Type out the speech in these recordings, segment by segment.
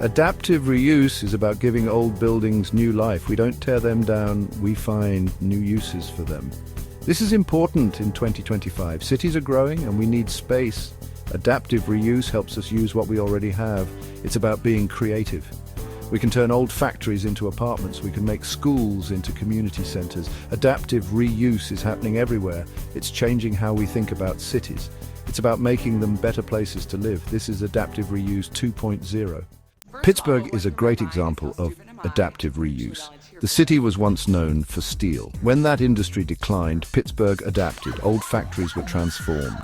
Adaptive reuse is about giving old buildings new life. We don't tear them down, we find new uses for them. This is important in 2025. Cities are growing and we need space. Adaptive reuse helps us use what we already have. It's about being creative. We can turn old factories into apartments. We can make schools into community centers. Adaptive reuse is happening everywhere. It's changing how we think about cities. It's about making them better places to live. This is Adaptive Reuse 2.0. Pittsburgh is a great example of adaptive reuse. The city was once known for steel. When that industry declined, Pittsburgh adapted. Old factories were transformed.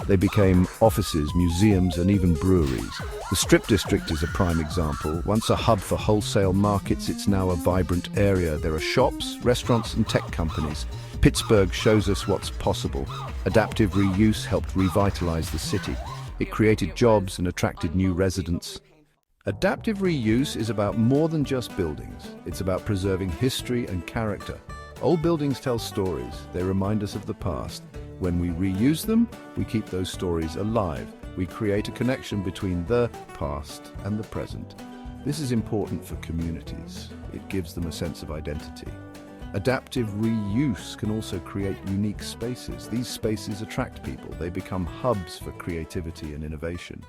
They became offices, museums, and even breweries. The Strip District is a prime example. Once a hub for wholesale markets, it's now a vibrant area. There are shops, restaurants, and tech companies. Pittsburgh shows us what's possible. Adaptive reuse helped revitalize the city. It created jobs and attracted new residents. Adaptive reuse is about more than just buildings. It's about preserving history and character. Old buildings tell stories. They remind us of the past. When we reuse them, we keep those stories alive. We create a connection between the past and the present. This is important for communities. It gives them a sense of identity. Adaptive reuse can also create unique spaces. These spaces attract people. They become hubs for creativity and innovation.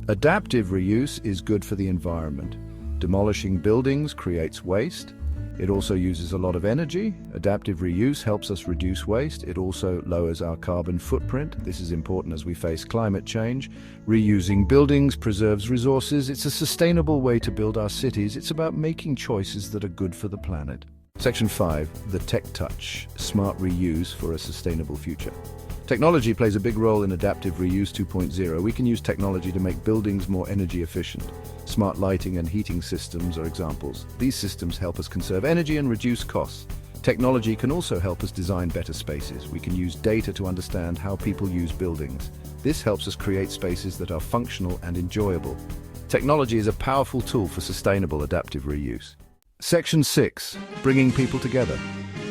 Adaptive reuse is good for the environment. Demolishing buildings creates waste. It also uses a lot of energy. Adaptive reuse helps us reduce waste. It also lowers our carbon footprint. This is important as we face climate change. Reusing buildings preserves resources. It's a sustainable way to build our cities. It's about making choices that are good for the planet. Section 5, the tech touch, smart reuse for a sustainable future. Technology plays a big role in Adaptive Reuse 2.0. We can use technology to make buildings more energy efficient. Smart lighting and heating systems are examples. These systems help us conserve energy and reduce costs. Technology can also help us design better spaces. We can use data to understand how people use buildings. This helps us create spaces that are functional and enjoyable. Technology is a powerful tool for sustainable adaptive reuse. Section 6, bringing people together.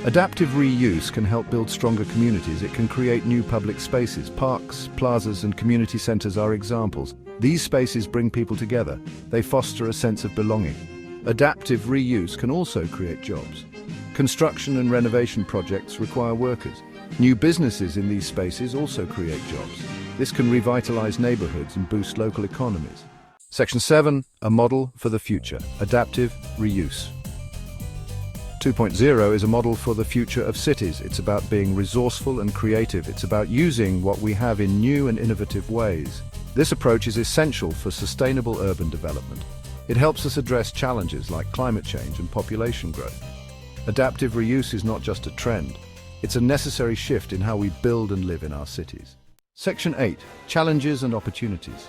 Adaptive reuse can help build stronger communities. It can create new public spaces. Parks, plazas, and community centers are examples. These spaces bring people together. They foster a sense of belonging. Adaptive reuse can also create jobs. Construction and renovation projects require workers. New businesses in these spaces also create jobs. This can revitalize neighborhoods and boost local economies. Section 7, a model for the future. Adaptive reuse. 2.0 is a model for the future of cities. It's about being resourceful and creative. It's about using what we have in new and innovative ways. This approach is essential for sustainable urban development. It helps us address challenges like climate change and population growth. Adaptive reuse is not just a trend. It's a necessary shift in how we build and live in our cities. Section 8, challenges and opportunities.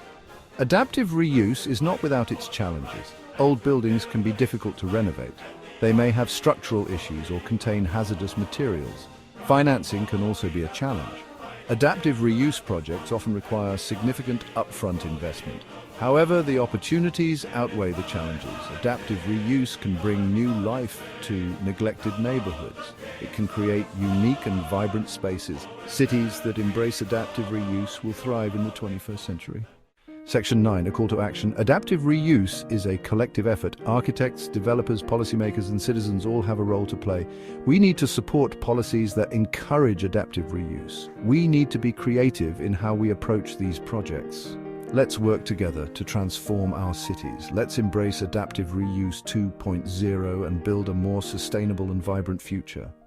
Adaptive reuse is not without its challenges. Old buildings can be difficult to renovate. They may have structural issues or contain hazardous materials. Financing can also be a challenge. Adaptive reuse projects often require significant upfront investment. However, the opportunities outweigh the challenges. Adaptive reuse can bring new life to neglected neighborhoods. It can create unique and vibrant spaces. Cities that embrace adaptive reuse will thrive in the 21st century. Section 9, a call to action. Adaptive reuse is a collective effort. Architects, developers, policymakers, and citizens all have a role to play. We need to support policies that encourage adaptive reuse. We need to be creative in how we approach these projects. Let's work together to transform our cities. Let's embrace Adaptive Reuse 2.0 and build a more sustainable and vibrant future.